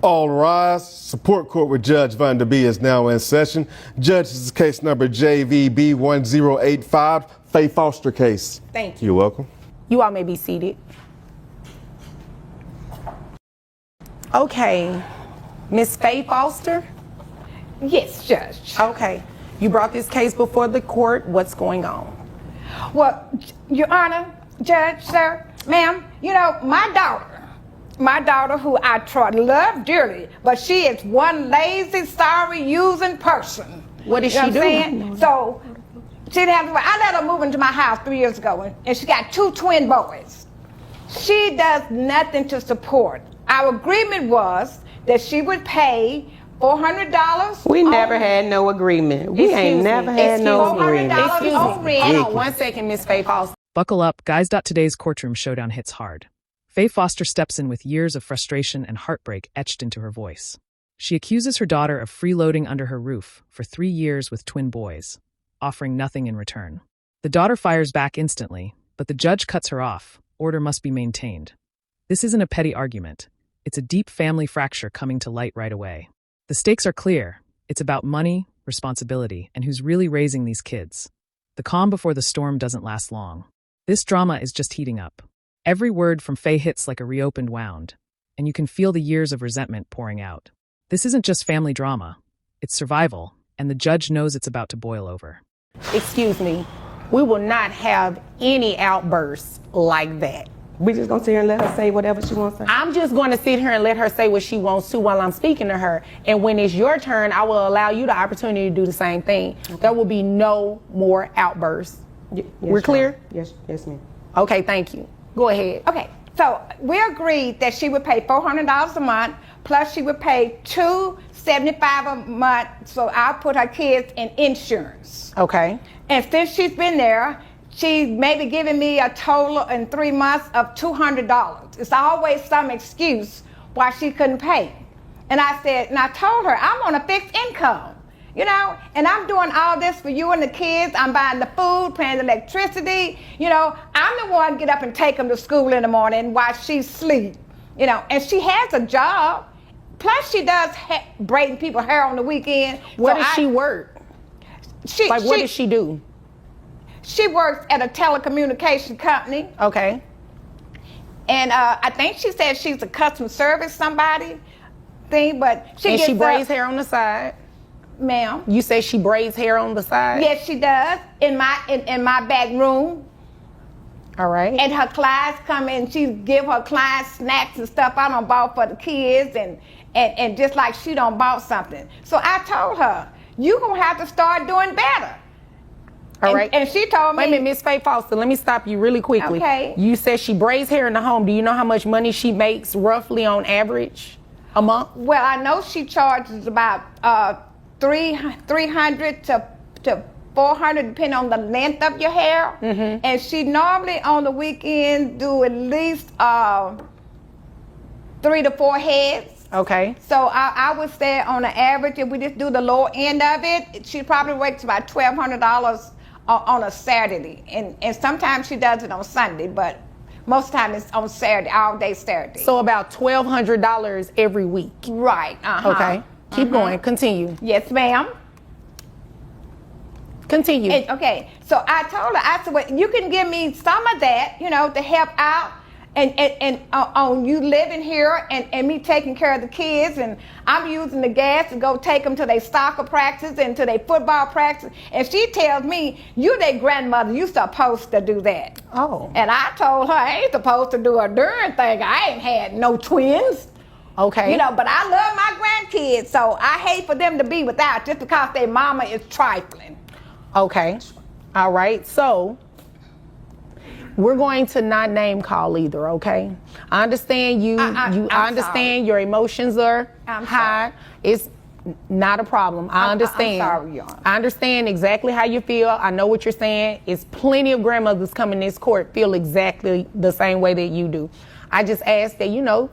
All rise. Support court with Judge Van Der Bee is now in session. Judge, this is case number JVB 1085, Faye Foster case. Thank you. You're welcome. You all may be seated. Okay, Miss Faye Foster? Yes, Judge. Okay, you brought this case before the court. What's going on? Well, Your Honor, Judge, sir, ma'am, you know, my daughter who I love dearly, but she is one lazy, sorry, using person. What did she do? So, she didn't have to, I let her move into my house 3 years ago, and she got 2 twin boys. She does nothing to support. Our agreement was that she would pay $400. We never had no agreement. We ain't never had no agreement. Excuse me. Hold on 1 second, Miss Faye Foster. Buckle up, guys. Today's courtroom showdown hits hard. Faye Foster steps in with years of frustration and heartbreak etched into her voice. She accuses her daughter of freeloading under her roof for 3 years with twin boys, offering nothing in return. The daughter fires back instantly, but the judge cuts her off. Order must be maintained. This isn't a petty argument. It's a deep family fracture coming to light right away. The stakes are clear. It's about money, responsibility, and who's really raising these kids. The calm before the storm doesn't last long. This drama is just heating up. Every word from Faye hits like a reopened wound, and you can feel the years of resentment pouring out. This isn't just family drama. It's survival, and the judge knows it's about to boil over. Excuse me. We will not have any outbursts like that. We just gonna sit here and let her say whatever she wants to say? I'm just going to sit here and let her say what she wants to while I'm speaking to her. And when it's your turn, I will allow you the opportunity to do the same thing. Okay. There will be no more outbursts. Yes, we're clear? Yes, ma'am. Okay, thank you. Go ahead. Okay, so we agreed that she would pay $400 a month, plus she would pay $275 a month, so I'll put her kids in insurance. Okay. And since she's been there, she's maybe giving me a total in 3 months of $200. It's always some excuse why she couldn't pay. And I told her, I'm on a fixed income, you know, and I'm doing all this for you and the kids. I'm buying the food, paying the electricity, you know. I'm the one to get up and take them to school in the morning while she sleeps, you know, and she has a job. Plus she does braiding people's hair on the weekend. Where does she work? What does she do? She works at a telecommunication company. Okay. And I think she said she's a customer service somebody thing, but she braids hair on the side. Ma'am. You say she braids hair on the side? Yes, she does. In my back room. All right. And her clients come in, she give her clients snacks and stuff I don't bought for the kids, and just like she don't bought something. So I told her, you gonna have to start doing better. All right. And she told me. Wait a minute, Miss Faye Foster, let me stop you really quickly. Okay. You said she braids hair in the home. Do you know how much money she makes roughly on average a month? Well, I know she charges about $300 to $400 depending on the length of your hair. Mm-hmm. And she normally on the weekend do at least 3 to 4 heads. Okay. So I would say on the average, if we just do the lower end of it, she probably makes about $1,200 on a Saturday. And sometimes she does it on Sunday, but most of the time it's on Saturday, all day Saturday. So about $1,200 every week. Right. Uh-huh. Okay. Keep going. Continue. Yes, ma'am. Continue. Okay. So I told her, I said, well, you can give me some of that, you know, to help out. And on you living here and me taking care of the kids, and I'm using the gas to go take them to their soccer practice and to their football practice. And she tells me, you their grandmother, you supposed to do that. Oh. And I told her, I ain't supposed to do a darn thing. I ain't had no twins. Okay. You know, but I love my grandkids, so I hate for them to be without just because their mama is trifling. Okay. All right. So we're going to not name call either, okay? I understand I understand your emotions are high. It's not a problem. I understand. I'm sorry, Your Honor. I understand exactly how you feel. I know what you're saying. It's plenty of grandmothers coming in this court feel exactly the same way that you do. I just ask that, you know,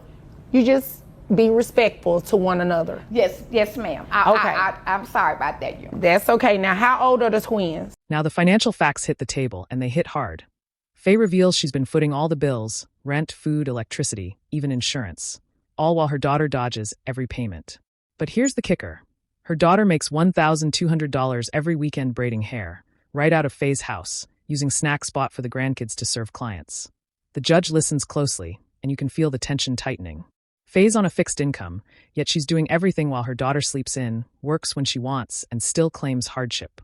you just be respectful to one another. Yes, ma'am. I'm sorry about that, Your Honor. That's okay. Now, how old are the twins? Now the financial facts hit the table, and they hit hard. Faye reveals she's been footing all the bills, rent, food, electricity, even insurance, all while her daughter dodges every payment. But here's the kicker. Her daughter makes $1,200 every weekend braiding hair, right out of Faye's house, using Snack Spot for the grandkids to serve clients. The judge listens closely, and you can feel the tension tightening. Faye's on a fixed income, yet she's doing everything while her daughter sleeps in, works when she wants, and still claims hardship.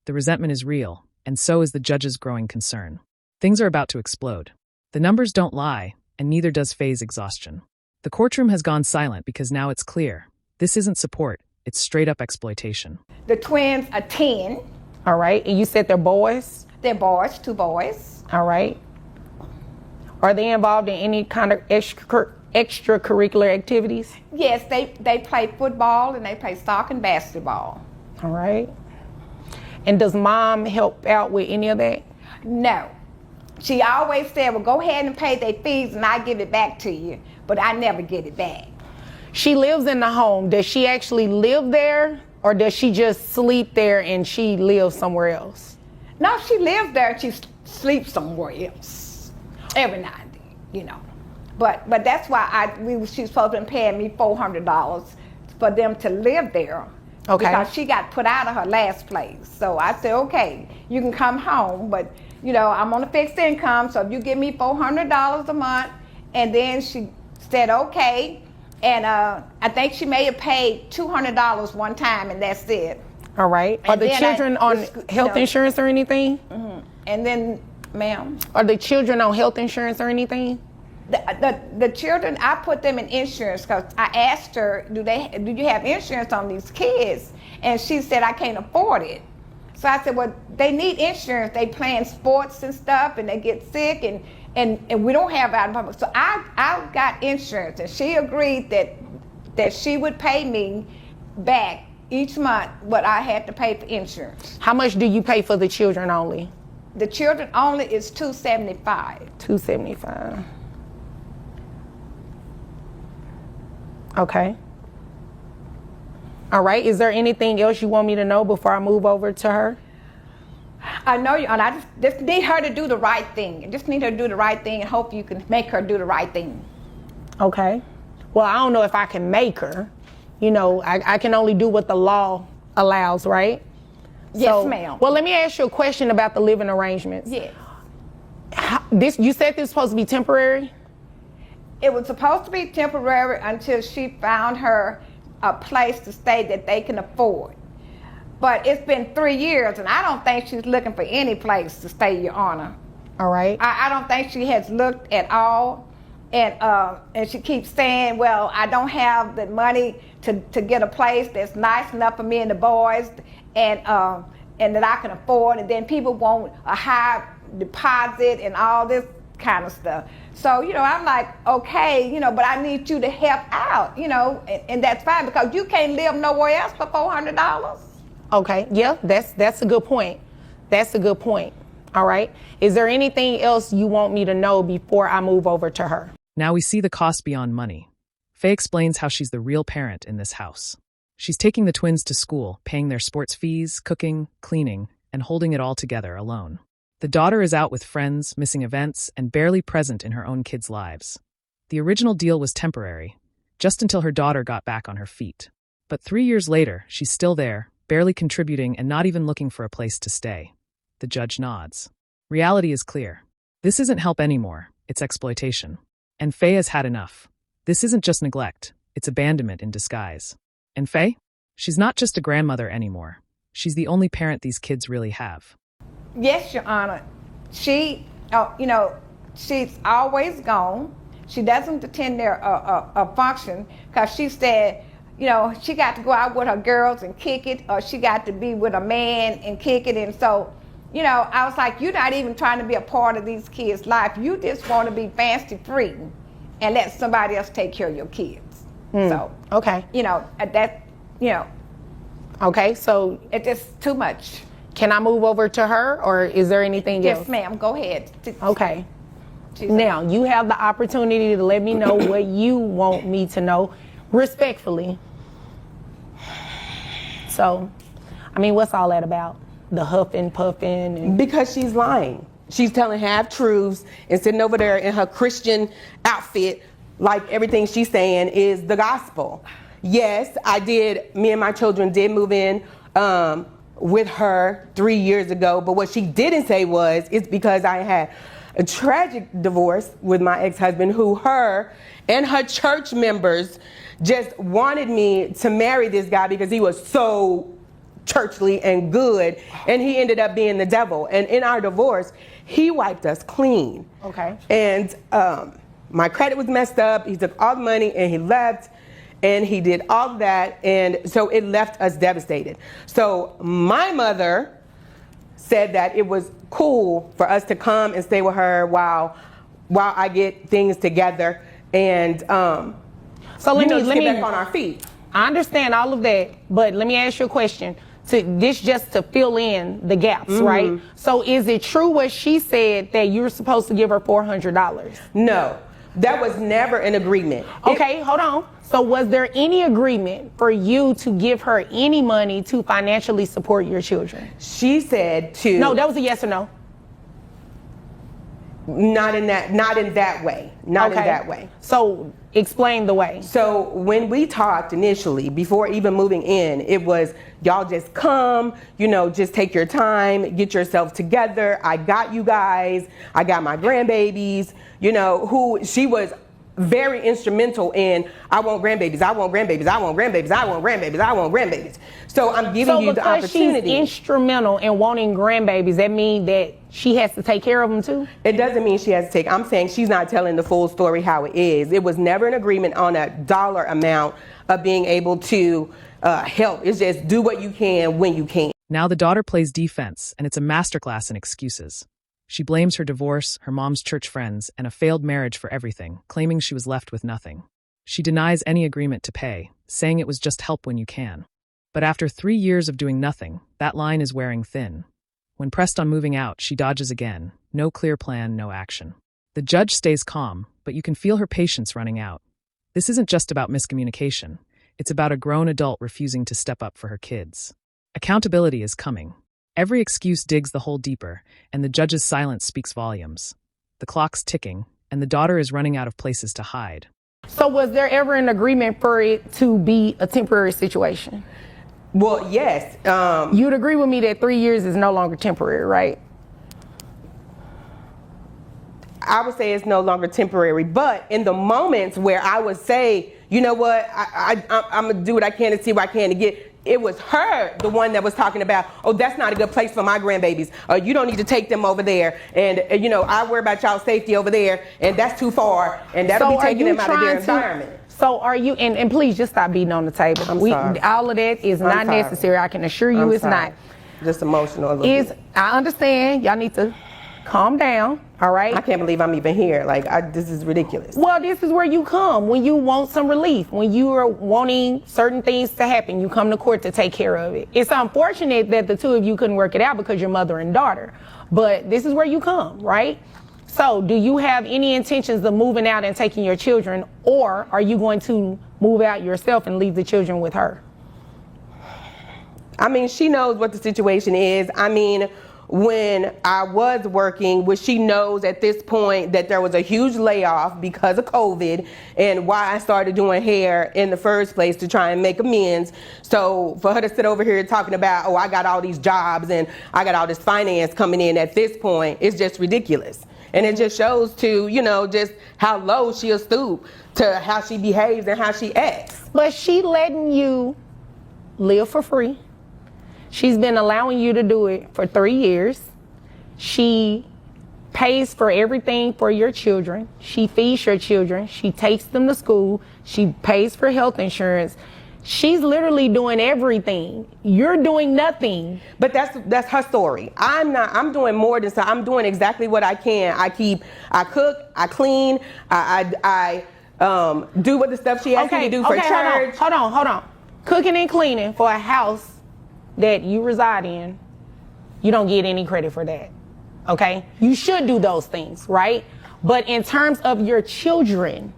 The resentment is real, and so is the judge's growing concern. Things are about to explode. The numbers don't lie, and neither does Faye's exhaustion. The courtroom has gone silent because now it's clear. This isn't support, it's straight-up exploitation. The twins are 10. All right. And you said they're boys? They're boys, 2 boys. All right. Are they involved in any kind of extracurricular activities? Yes, they play football and they play soccer and basketball. All right. And does mom help out with any of that? No. She always said, well, go ahead and pay their fees and I give it back to you. But I never get it back. She lives in the home. Does she actually live there, or does she just sleep there and she lives somewhere else? No, she lives there and she sleeps somewhere else. Every night and then, you know. But that's why she's supposed to be paying me $400 for them to live there. Okay. Because she got put out of her last place. So I said, okay, you can come home, but you know, I'm on a fixed income, so if you give me $400 a month, and then she said, okay, and I think she may have paid $200 one time, and that's it. All right. Are And the then children on health insurance or anything? Mm-hmm. And then, ma'am? Are the children on health insurance or anything? The children, I put them in insurance because I asked her, do you have insurance on these kids? And she said, I can't afford it. So I said, well, they need insurance. They playing sports and stuff, and they get sick, and we don't have out of public. So I got insurance, and she agreed that she would pay me back each month what I had to pay for insurance. How much do you pay for the children only? The children only is $275. $275. Okay. All right. Is there anything else you want me to know before I move over to her? I know you, and I just need her to do the right thing. I just need her to do the right thing and hope you can make her do the right thing. Okay. Well, I don't know if I can make her. You know, I can only do what the law allows, right? Yes, ma'am. Well, let me ask you a question about the living arrangements. Yes. You said this was supposed to be temporary? It was supposed to be temporary until she found her a place to stay that they can afford. But it's been 3 years, and I don't think she's looking for any place to stay, Your Honor. All right. I don't think she has looked at all. And she keeps saying, well, I don't have the money to get a place that's nice enough for me and the boys and that I can afford. And then people want a high deposit and all this kind of stuff. So, you know, I'm like, okay, you know, but I need you to help out, you know, and that's fine because you can't live nowhere else for $400. Okay, yeah, that's a good point. That's a good point. All right. Is there anything else you want me to know before I move over to her? Now we see the cost beyond money. Faye explains how she's the real parent in this house. She's taking the twins to school, paying their sports fees, cooking, cleaning, and holding it all together alone. The daughter is out with friends, missing events, and barely present in her own kids' lives. The original deal was temporary, just until her daughter got back on her feet. But 3 years later, she's still there, barely contributing and not even looking for a place to stay. The judge nods. Reality is clear. This isn't help anymore, it's exploitation. And Faye has had enough. This isn't just neglect, it's abandonment in disguise. And Faye? She's not just a grandmother anymore. She's the only parent these kids really have. Yes, Your Honor. She, you know, she's always gone. She doesn't attend their a function because she said, you know, she got to go out with her girls and kick it, or she got to be with a man and kick it. And so, you know, I was like, you're not even trying to be a part of these kids' life. You just want to be fancy free and let somebody else take care of your kids. So, Okay. you know, that, you know, Okay, so it's just too much. can I move over to her, or is there anything else? Yes, ma'am, go ahead. Okay. She's Now, you have the opportunity to let me know what you want me to know, respectfully. So, I mean, what's all that about? The huffing, puffing, and... Because she's lying. She's telling half truths and sitting over there in her Christian outfit, like everything she's saying is the gospel. Yes, me and my children did move in with her 3 years ago, but what she didn't say was, it's because I had a tragic divorce with my ex-husband, who her and her church members just wanted me to marry this guy because he was so churchly and good, and he ended up being the devil. And in our divorce, he wiped us clean. Okay. And my credit was messed up. He took all the money and he left, and he did all of that, and so it left us devastated. So my mother said that it was cool for us to come and stay with her while I get things together, and so let me get back on our feet. I understand all of that, but let me ask you a question. Just to fill in the gaps, right? So is it true what she said, that you're supposed to give her $400? No, that was never an agreement. Okay, hold on. So was there any agreement for you to give her any money to financially support your children? She said to... No, that was a yes or no. Not in that way. Not in that way. So explain the way. So when we talked initially, before even moving in, it was, y'all just come, just take your time, get yourself together. I got you guys. I got my grandbabies, who she was very instrumental in. I want grandbabies. I want grandbabies. I want grandbabies. I want grandbabies. I want grandbabies. So I'm giving you the opportunity. So because she's instrumental in wanting grandbabies, that means that she has to take care of them too? It doesn't mean she has to take. I'm saying she's not telling the full story how it is. It was never an agreement on a dollar amount of being able to help. It's just do what you can when you can. Now the daughter plays defense, and it's a masterclass in excuses. She blames her divorce, her mom's church friends, and a failed marriage for everything, claiming she was left with nothing. She denies any agreement to pay, saying it was just help when you can. But after 3 years of doing nothing, that line is wearing thin. When pressed on moving out, she dodges again. No clear plan, no action. The judge stays calm, but you can feel her patience running out. This isn't just about miscommunication. It's about a grown adult refusing to step up for her kids. Accountability is coming. Every excuse digs the hole deeper, and the judge's silence speaks volumes. The clock's ticking, and the daughter is running out of places to hide. So was there ever an agreement for it to be a temporary situation? Well, yes. You'd agree with me that 3 years is no longer temporary, right? I would say it's no longer temporary, but in the moments where I would say, you know what, I'm going to do what I can to see what I can to get, it was her, the one that was talking about, oh, that's not a good place for my grandbabies. You don't need to take them over there. And, I worry about y'all's safety over there, and that's too far, and that'll be taking them out of their environment. So are you, and please just stop beating on the table. Sorry. All of that is not necessary. I can assure you it's not. Just emotional a little bit. I understand. Y'all need to calm down, all right? I can't believe I'm even here. This is ridiculous. Well, this is where you come when you want some relief, when you are wanting certain things to happen. You come to court to take care of it. It's unfortunate that the two of you couldn't work it out because you're mother and daughter, but this is where you come, right? So do you have any intentions of moving out and taking your children, or are you going to move out yourself and leave the children with her? I mean, she knows what the situation is. I mean, when I was working, which she knows at this point that there was a huge layoff because of COVID, and why I started doing hair in the first place to try and make amends. So for her to sit over here talking about, oh, I got all these jobs and I got all this finance coming in at this point, it's just ridiculous. And it just shows to, just how low she'll stoop to how she behaves and how she acts. But she letting you live for free. She's been allowing you to do it for 3 years. She pays for everything for your children. She feeds your children. She takes them to school. She pays for health insurance. She's literally doing everything. You're doing nothing. But that's her story. I'm doing more than so. I'm doing exactly what I can. I cook, I clean, I do what the stuff she asked me to do for church. Hold on. Cooking and cleaning for a house that you reside in, you don't get any credit for that, okay? You should do those things, right? But in terms of your children,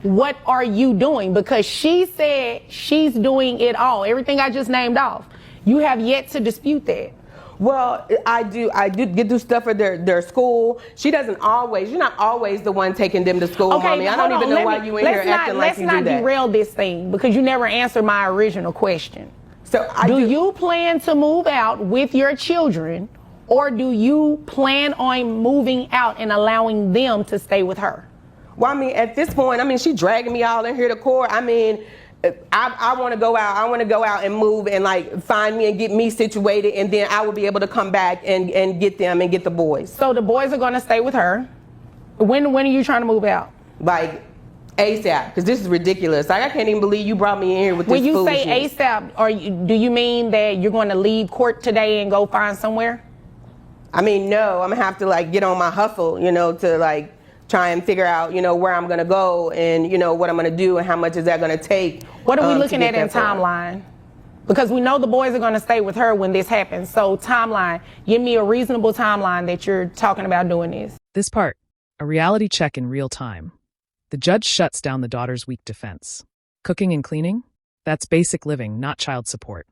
what are you doing? Because she said she's doing it all, everything I just named off. You have yet to dispute that. Well, I do get do stuff for their school. You're not always the one taking them to school, homie. I don't even know why you in here acting like you do that. Let's not derail this thing because you never answered my original question. So do you plan to move out with your children, or do you plan on moving out and allowing them to stay with her? Well, I mean, at this point, I mean, she dragging me all in here to court. I mean, I want to go out. I want to go out and move and like find me and get me situated, and then I will be able to come back and get them and get the boys. So the boys are going to stay with her. When are you trying to move out? Like ASAP, because this is ridiculous. Like, I can't even believe you brought me in here with this foolishness. When you say ASAP, do you mean that you're going to leave court today and go find somewhere? I mean, no. I'm gonna have to like get on my hustle, to like try and figure out, where I'm gonna go and what I'm gonna do and how much is that gonna take. What are we looking at in timeline? Because we know the boys are gonna stay with her when this happens. So timeline, give me a reasonable timeline that you're talking about doing this. This part, a reality check in real time. The judge shuts down the daughter's weak defense. Cooking and cleaning? That's basic living, not child support.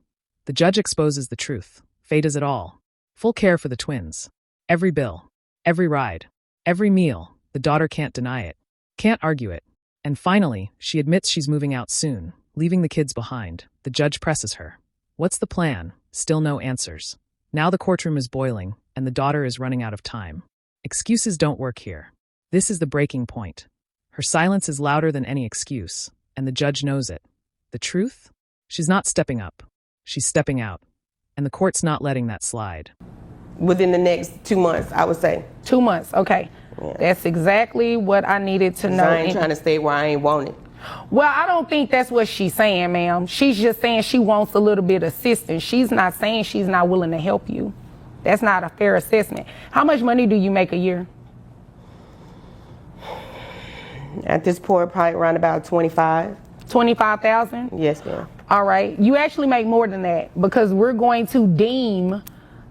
The judge exposes the truth. Fate is it all. Full care for the twins. Every bill, every ride, every meal. The daughter can't deny it, can't argue it. And finally, she admits she's moving out soon, leaving the kids behind. The judge presses her. What's the plan? Still no answers. Now the courtroom is boiling, and the daughter is running out of time. Excuses don't work here. This is the breaking point. Her silence is louder than any excuse, and the judge knows it. The truth? She's not stepping up. She's stepping out. And the court's not letting that slide. Within the next 2 months, I would say. 2 months, okay. Yeah. That's exactly what I needed to know. I ain't trying to stay where I ain't want it. Well, I don't think that's what she's saying, ma'am. She's just saying she wants a little bit of assistance. She's not saying she's not willing to help you. That's not a fair assessment. How much money do you make a year? At this point, probably around about 25. 25,000? Yes, ma'am. All right. You actually make more than that because we're going to deem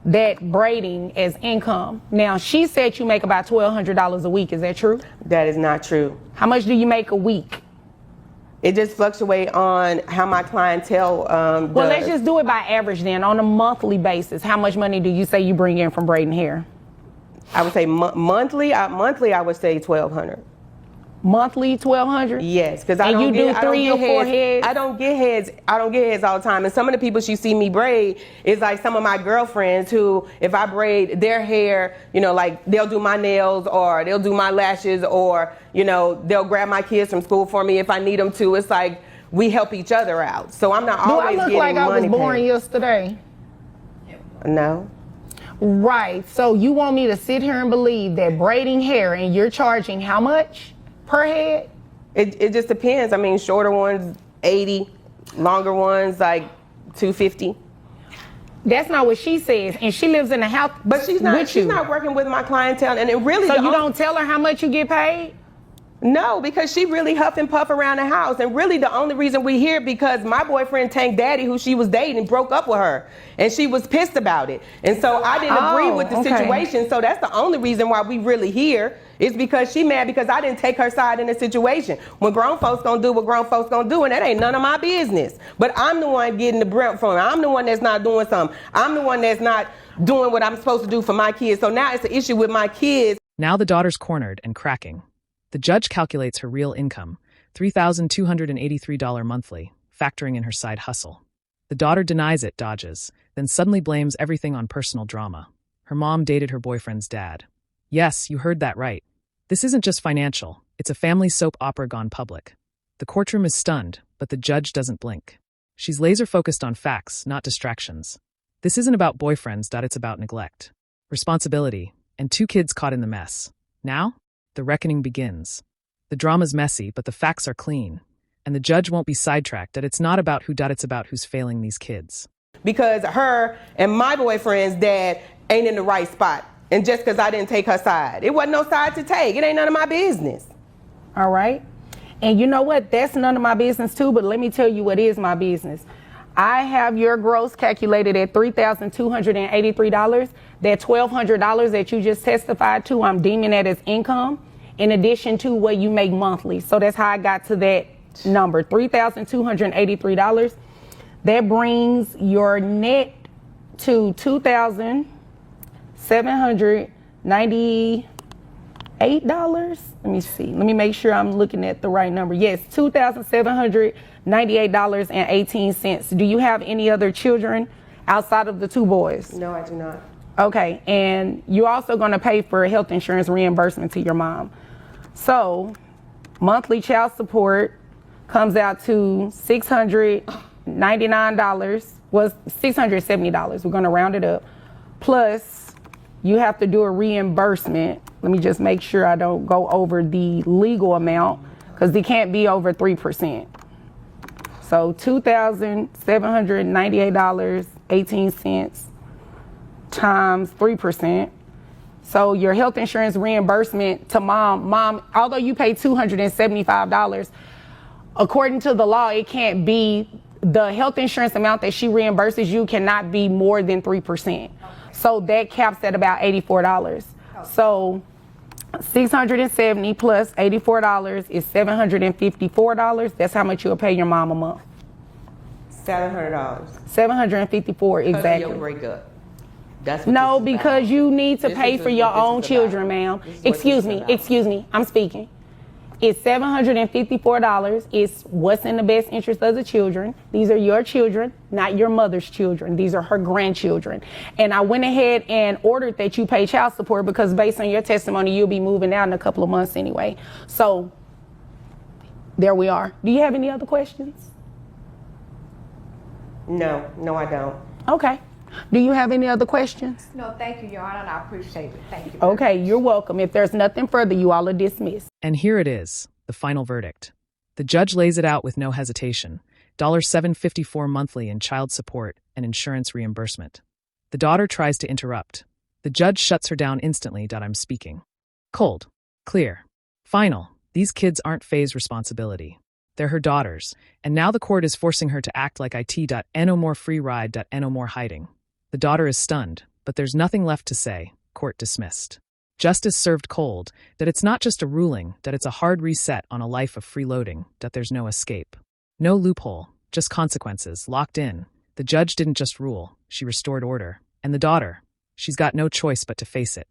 that braiding as income. Now, she said you make about $1,200 a week. Is that true? That is not true. How much do you make a week? It just fluctuates on how my clientele does. Well, let's just do it by average then. On a monthly basis, how much money do you say you bring in from braiding hair? I would say monthly. Monthly, I would say $1,200. Monthly, $1,200? Yes, because I don't get 3 or 4 heads. I don't get heads all the time. And some of the people she see me braid is like some of my girlfriends who, if I braid their hair, like they'll do my nails or they'll do my lashes or, they'll grab my kids from school for me if I need them to. It's like we help each other out. So I'm not always getting money. Do I look like I was born yesterday? No. Right. So you want me to sit here and believe that braiding hair and you're charging how much per head? It just depends. I mean, shorter ones, 80, longer ones, like 250. That's not what she says, and she lives in a house. But she's not working with my clientele, and it really. So you don't tell her how much you get paid? No, because she really huff and puff around the house, and really the only reason we here because my boyfriend Tank Daddy, who she was dating, broke up with her, and she was pissed about it, and so I didn't agree with the situation. So that's the only reason why we really here. Is because she mad because I didn't take her side in the situation. When grown folks gonna do what grown folks gonna do, and that ain't none of my business. But I'm the one getting the brunt from her. I'm the one that's not doing something. I'm the one that's not doing what I'm supposed to do for my kids. So now it's an issue with my kids. Now the daughter's cornered and cracking. The judge calculates her real income, $3,283 monthly, factoring in her side hustle. The daughter denies it, dodges, then suddenly blames everything on personal drama. Her mom dated her boyfriend's dad. Yes, you heard that right. This isn't just financial, it's a family soap opera gone public. The courtroom is stunned, but the judge doesn't blink. She's laser-focused on facts, not distractions. This isn't about boyfriends, it's about neglect, responsibility, and 2 kids caught in the mess. Now, the reckoning begins. The drama's messy, but the facts are clean. And the judge won't be sidetracked that it's not about who, it's about who's failing these kids. Because her and my boyfriend's dad ain't in the right spot. And just because I didn't take her side. It wasn't no side to take. It ain't none of my business. All right. And you know what? That's none of my business too, but let me tell you what is my business. I have your gross calculated at $3,283. That $1,200 that you just testified to, I'm deeming that as income in addition to what you make monthly. So that's how I got to that number, $3,283. That brings your net to $2,798. Let me see. Let me make sure I'm looking at the right number. Yes, $2,798.18. Do you have any other children outside of the two boys? No, I do not. Okay, and you're also going to pay for health insurance reimbursement to your mom. So monthly child support comes out to $699, was $670. We're going to round it up. Plus, you have to do a reimbursement. Let me just make sure I don't go over the legal amount, because it can't be over 3%. So $2,798.18 times 3%. So your health insurance reimbursement to mom, although you pay $275, according to the law, it can't be, the health insurance amount that she reimburses you cannot be more than 3%. So that caps at about $84. So 670 plus $84 is $754. That's how much you'll pay your mom a month. $700. $754 exactly. Your breakup. That's what No, this is because about. you need to This pay is for what your this own is children, about. ma'am. This is what Excuse this me, is about. excuse me, I'm speaking. It's $754. It's what's in the best interest of the children. These are your children, not your mother's children. These are her grandchildren. And I went ahead and ordered that you pay child support because based on your testimony, you'll be moving out in a couple of months anyway. So there we are. Do you have any other questions? No, I don't. Okay. Do you have any other questions? No, thank you, Your Honor, and I appreciate it. Thank you. Okay, you're welcome. If there's nothing further, you all are dismissed. And here it is, the final verdict. The judge lays it out with no hesitation. $754 monthly in child support and insurance reimbursement. The daughter tries to interrupt. The judge shuts her down instantly. I'm speaking. Cold. Clear. Final. These kids aren't Faye's responsibility. They're her daughters, and now the court is forcing her to act like no more free ride, no more hiding. The daughter is stunned, but there's nothing left to say. Court dismissed. Justice served cold, that it's not just a ruling, that it's a hard reset on a life of freeloading, that there's no escape. No loophole, just consequences, locked in. The judge didn't just rule, she restored order. And the daughter, she's got no choice but to face it.